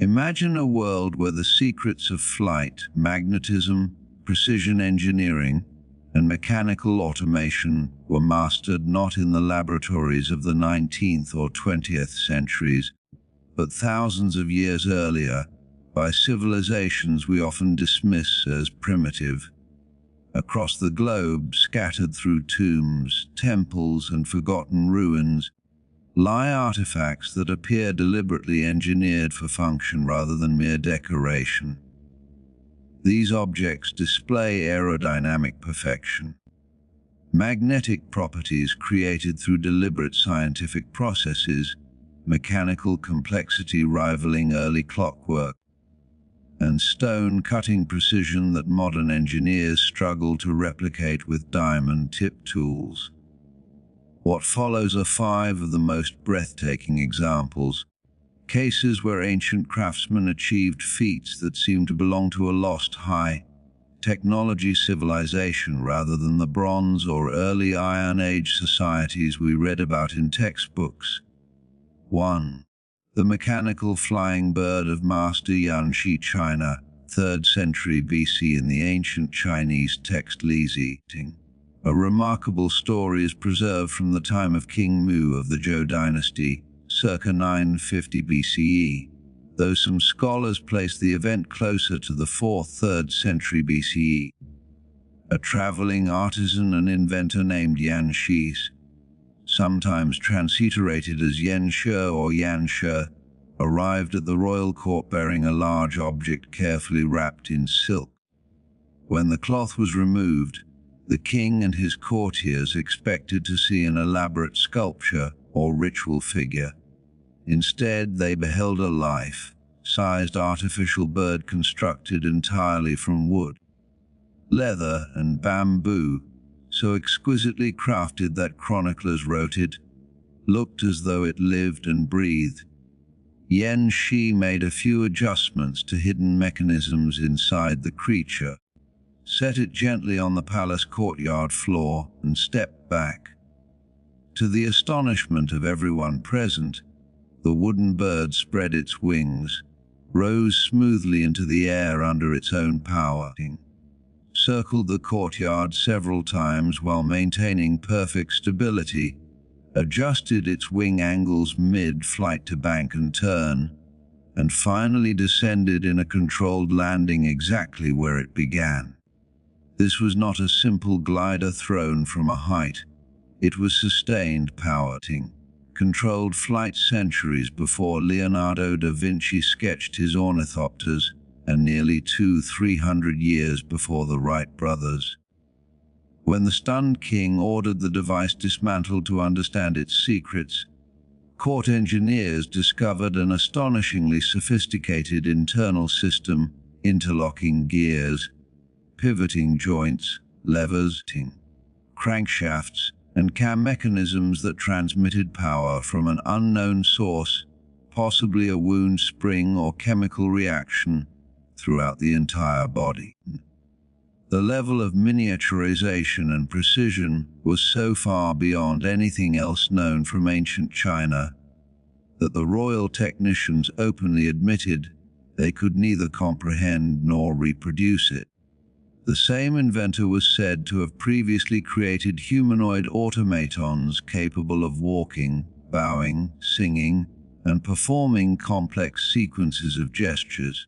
Imagine a world where the secrets of flight, magnetism, precision engineering, and mechanical automation were mastered not in the laboratories of the 19th or 20th centuries, but thousands of years earlier, by civilizations we often dismiss as primitive. Across the globe, scattered through tombs, temples, and forgotten ruins, lie artifacts that appear deliberately engineered for function rather than mere decoration. These objects display aerodynamic perfection, magnetic properties created through deliberate scientific processes, mechanical complexity rivaling early clockwork, and stone-cutting precision that modern engineers struggle to replicate with diamond-tipped tools. What follows are 5 of the most breathtaking examples, cases where ancient craftsmen achieved feats that seem to belong to a lost high-technology civilization rather than the Bronze or early Iron Age societies we read about in textbooks. 1. The mechanical flying bird of Master Yanshi, China, 3rd century BC in the ancient Chinese text Li Zi. A remarkable story is preserved from the time of King Mu of the Zhou dynasty, circa 950 BCE, though some scholars place the event closer to the 4th-3rd century BCE. A traveling artisan and inventor named Yan Shi, sometimes transliterated as Yen She or Yan She, arrived at the royal court bearing a large object carefully wrapped in silk. When the cloth was removed, the king and his courtiers expected to see an elaborate sculpture or ritual figure. Instead, they beheld a life-sized artificial bird constructed entirely from wood, leather, and bamboo, so exquisitely crafted that chroniclers wrote it looked as though it lived and breathed. Yan Shi made a few adjustments to hidden mechanisms inside the creature, set it gently on the palace courtyard floor, and stepped back. To the astonishment of everyone present, the wooden bird spread its wings, rose smoothly into the air under its own power, circled the courtyard several times while maintaining perfect stability, adjusted its wing angles mid-flight to bank and turn, and finally descended in a controlled landing exactly where it began. This was not a simple glider thrown from a height. It was sustained power, controlled flight centuries before Leonardo da Vinci sketched his ornithopters, and nearly 200–300 years before the Wright brothers. When the stunned king ordered the device dismantled to understand its secrets, court engineers discovered an astonishingly sophisticated internal system, interlocking gears, pivoting joints, levers, crankshafts, and cam mechanisms that transmitted power from an unknown source, possibly a wound spring or chemical reaction, throughout the entire body. The level of miniaturization and precision was so far beyond anything else known from ancient China that the royal technicians openly admitted they could neither comprehend nor reproduce it. The same inventor was said to have previously created humanoid automatons capable of walking, bowing, singing, and performing complex sequences of gestures.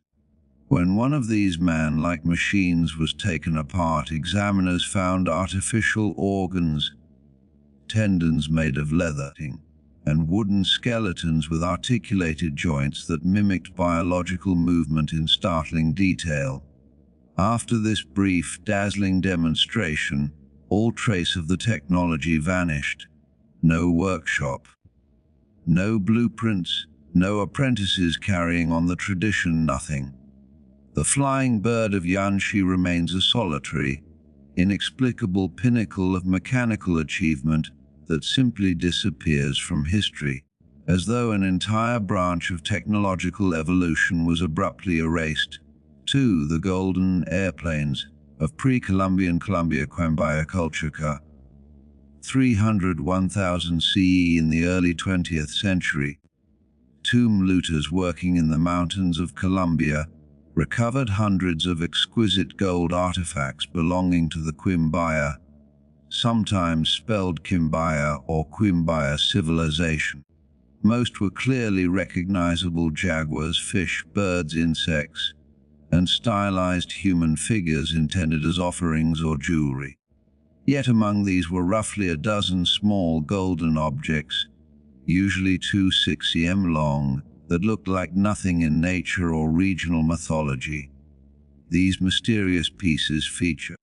When one of these man-like machines was taken apart, examiners found artificial organs, tendons made of leather, and wooden skeletons with articulated joints that mimicked biological movement in startling detail. After this brief, dazzling demonstration, all trace of the technology vanished. No workshop, no blueprints, no apprentices carrying on the tradition, nothing. The flying bird of Yanshi remains a solitary, inexplicable pinnacle of mechanical achievement that simply disappears from history, as though an entire branch of technological evolution was abruptly erased. 2. The golden airplanes of pre-Columbian Colombia, Colombia culture, 300–1000 CE in the early 20th century. tomb looters working in the mountains of Colombia recovered hundreds of exquisite gold artifacts belonging to the Quimbaya, sometimes spelled Kimbaya or Quimbaya civilization. Most were clearly recognizable jaguars, fish, birds, insects, and stylized human figures intended as offerings or jewelry. Yet among these were roughly a dozen small golden objects, usually 2-6 cm long, that looked like nothing in nature or regional mythology. These mysterious pieces feature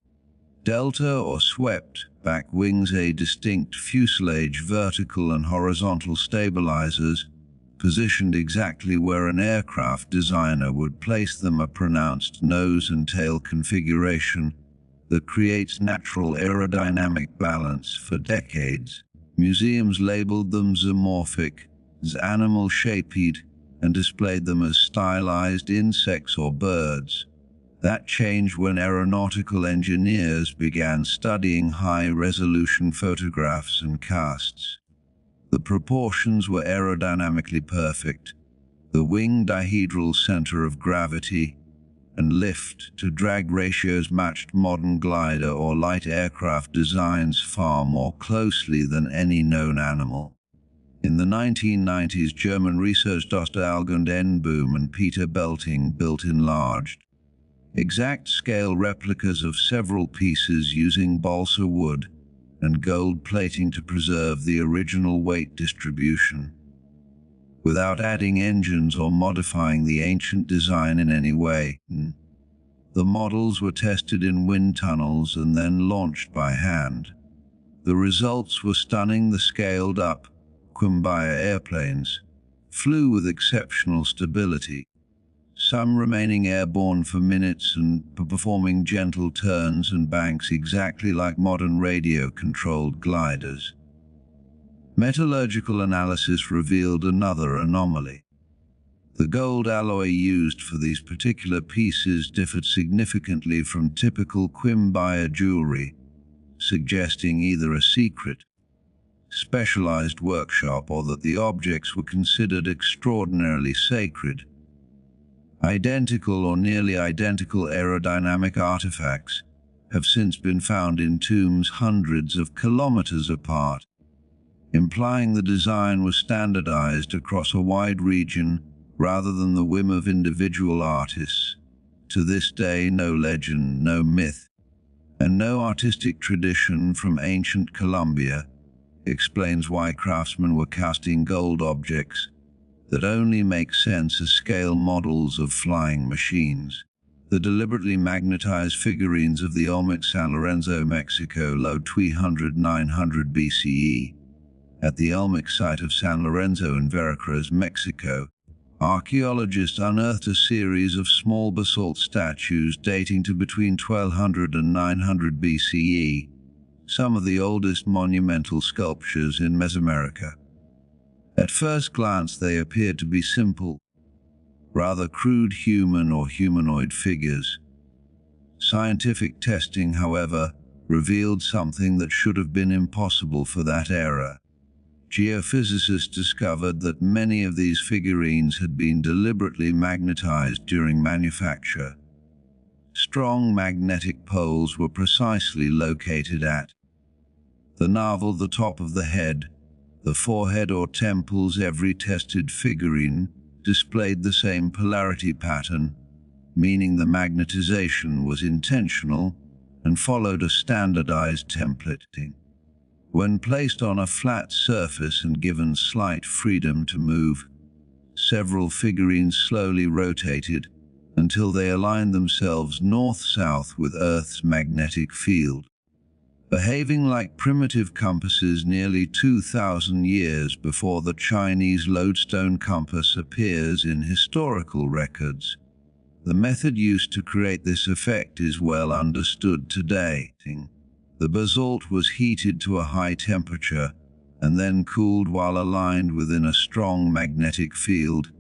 delta or swept back wings, a distinct fuselage, vertical and horizontal stabilizers, positioned exactly where an aircraft designer would place them, a pronounced nose and tail configuration that creates natural aerodynamic balance. For decades, museums labeled them zoomorphic, as animal-shaped, and displayed them as stylized insects or birds. That changed when aeronautical engineers began studying high-resolution photographs and casts. The proportions were aerodynamically perfect. The wing dihedral center of gravity and lift-to-drag ratios matched modern glider or light aircraft designs far more closely than any known animal. In the 1990s, German researchers Dr. Algund Enboom and Peter Belting built enlarged, exact-scale replicas of several pieces using balsa wood and gold plating to preserve the original weight distribution, without adding engines or modifying the ancient design in any way. The models were tested in wind tunnels and then launched by hand. The results were stunning. The scaled-up Quimbaya airplanes flew with exceptional stability, some remaining airborne for minutes and performing gentle turns and banks exactly like modern radio-controlled gliders. Metallurgical analysis revealed another anomaly. The gold alloy used for these particular pieces differed significantly from typical Quimbaya jewelry, suggesting either a secret, specialized workshop or that the objects were considered extraordinarily sacred. Identical or nearly identical aerodynamic artifacts have since been found in tombs hundreds of kilometers apart, implying the design was standardized across a wide region rather than the whim of individual artists. To this day, no legend, no myth, and no artistic tradition from ancient Colombia explains why craftsmen were casting gold objects that only make sense as scale models of flying machines. The deliberately magnetized figurines of the Olmec San Lorenzo, Mexico, low 300–900 BCE. At the Olmec site of San Lorenzo in Veracruz, Mexico, archaeologists unearthed a series of small basalt statues dating to between 1200 and 900 BCE, some of the oldest monumental sculptures in Mesoamerica. At first glance, they appeared to be simple, rather crude human or humanoid figures. Scientific testing, however, revealed something that should have been impossible for that era. Geophysicists discovered that many of these figurines had been deliberately magnetized during manufacture. Strong magnetic poles were precisely located at the navel, the top of the head, the forehead or temples. Every tested figurine displayed the same polarity pattern, meaning the magnetization was intentional and followed a standardized template. When placed on a flat surface and given slight freedom to move, several figurines slowly rotated until they aligned themselves north-south with Earth's magnetic field. Behaving like primitive compasses nearly 2,000 years before the Chinese lodestone compass appears in historical records. The method used to create this effect is well understood today. The basalt was heated to a high temperature and then cooled while aligned within a strong magnetic field,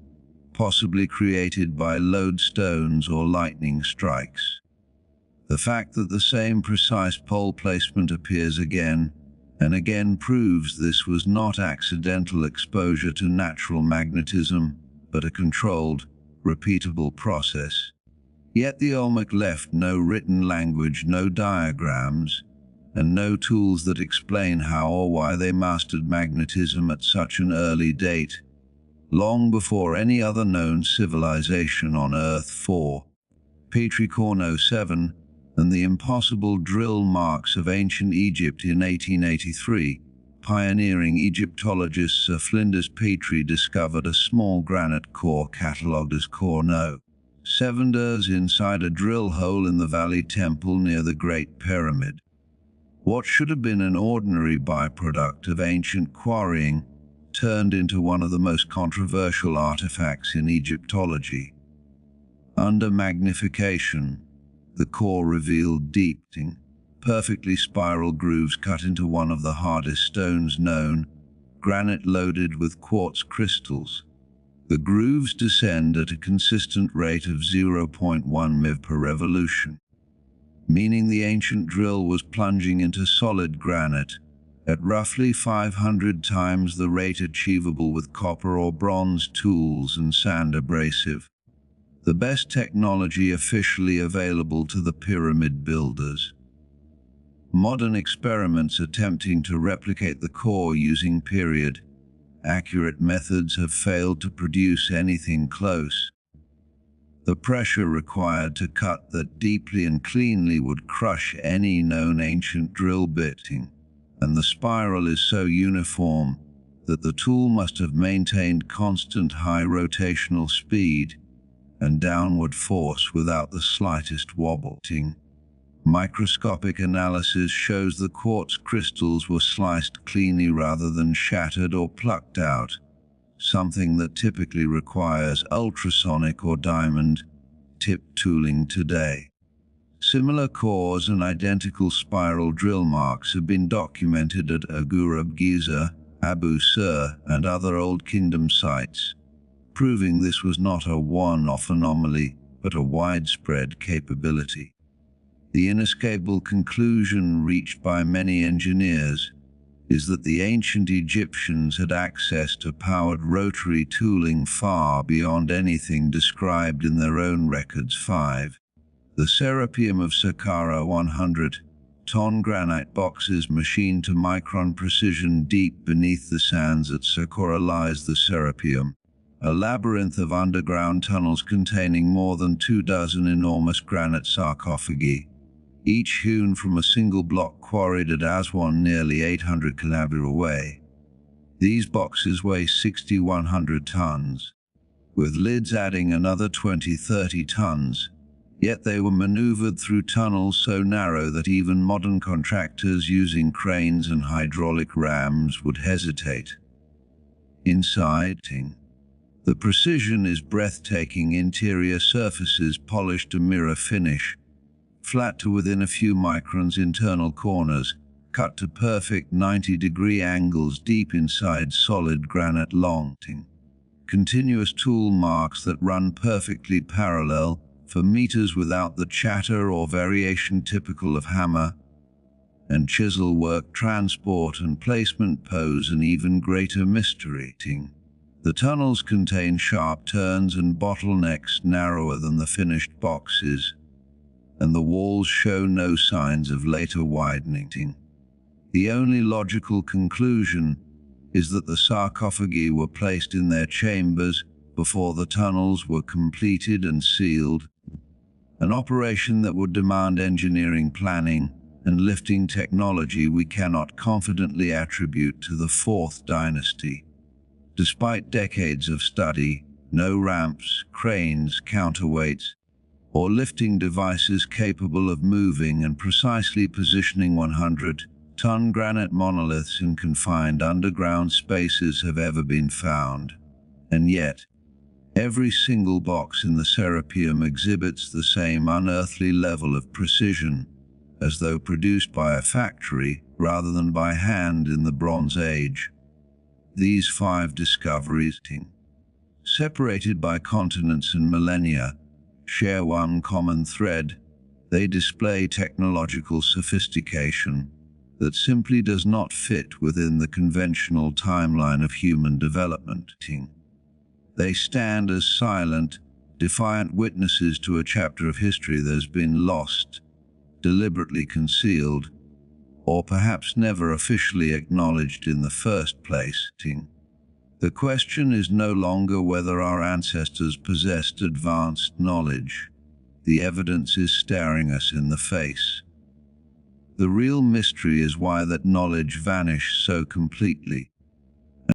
possibly created by lodestones or lightning strikes. The fact that the same precise pole placement appears again and again proves this was not accidental exposure to natural magnetism, but a controlled, repeatable process. Yet the Olmec left no written language, no diagrams, and no tools that explain how or why they mastered magnetism at such an early date, long before any other known civilization on Earth. 4. Petricorn 07 and the impossible drill marks of ancient Egypt. In 1883, pioneering Egyptologist Sir Flinders Petrie discovered a small granite core catalogued as Core No. 7 inside a drill hole in the Valley Temple near the Great Pyramid. What should have been an ordinary byproduct of ancient quarrying turned into one of the most controversial artifacts in Egyptology. Under magnification, the core revealed deep, perfectly spiral grooves cut into one of the hardest stones known, granite loaded with quartz crystals. The grooves descend at a consistent rate of 0.1 MiV per revolution, meaning the ancient drill was plunging into solid granite at roughly 500 times the rate achievable with copper or bronze tools and sand abrasive, the best technology officially available to the pyramid builders. Modern experiments attempting to replicate the core using accurate methods have failed to produce anything close. The pressure required to cut that deeply and cleanly would crush any known ancient drill bit, and the spiral is so uniform that the tool must have maintained constant high rotational speed and downward force without the slightest wobble. Microscopic analysis shows the quartz crystals were sliced cleanly rather than shattered or plucked out, something that typically requires ultrasonic or diamond-tip tooling today. Similar cores and identical spiral drill marks have been documented at Agurab Giza, Abu Sir, and other Old Kingdom sites, proving this was not a one-off anomaly, but a widespread capability. The inescapable conclusion reached by many engineers is that the ancient Egyptians had access to powered rotary tooling far beyond anything described in their own records. 5. The Serapeum of Saqqara 100-ton granite boxes machined to micron precision deep beneath the sands at Saqqara lies the Serapeum, a labyrinth of underground tunnels containing more than 24 enormous granite sarcophagi, each hewn from a single block quarried at Aswan nearly 800 km away. These boxes weigh 6,100 tons, with lids adding another 20-30 tons, yet they were maneuvered through tunnels so narrow that even modern contractors using cranes and hydraulic rams would hesitate. Inside, the precision is breathtaking. Interior surfaces polished to mirror finish, flat to within a few microns. Internal corners cut to perfect 90-degree angles deep inside solid granite. Long, continuous tool marks that run perfectly parallel for meters without the chatter or variation typical of hammer and chisel work. Transport and placement pose an even greater mystery. The tunnels contain sharp turns and bottlenecks narrower than the finished boxes, and the walls show no signs of later widening. The only logical conclusion is that the sarcophagi were placed in their chambers before the tunnels were completed and sealed, an operation that would demand engineering planning and lifting technology we cannot confidently attribute to the 4th dynasty. Despite decades of study, no ramps, cranes, counterweights, or lifting devices capable of moving and precisely positioning 100-ton granite monoliths in confined underground spaces have ever been found. And yet, every single box in the Serapeum exhibits the same unearthly level of precision, as though produced by a factory rather than by hand in the Bronze Age. These 5 discoveries, separated by continents and millennia, share one common thread. They display technological sophistication that simply does not fit within the conventional timeline of human development. They stand as silent, defiant witnesses to a chapter of history that has been lost, deliberately concealed, or perhaps never officially acknowledged in the first place. The question is no longer whether our ancestors possessed advanced knowledge. The evidence is staring us in the face. The real mystery is why that knowledge vanished so completely.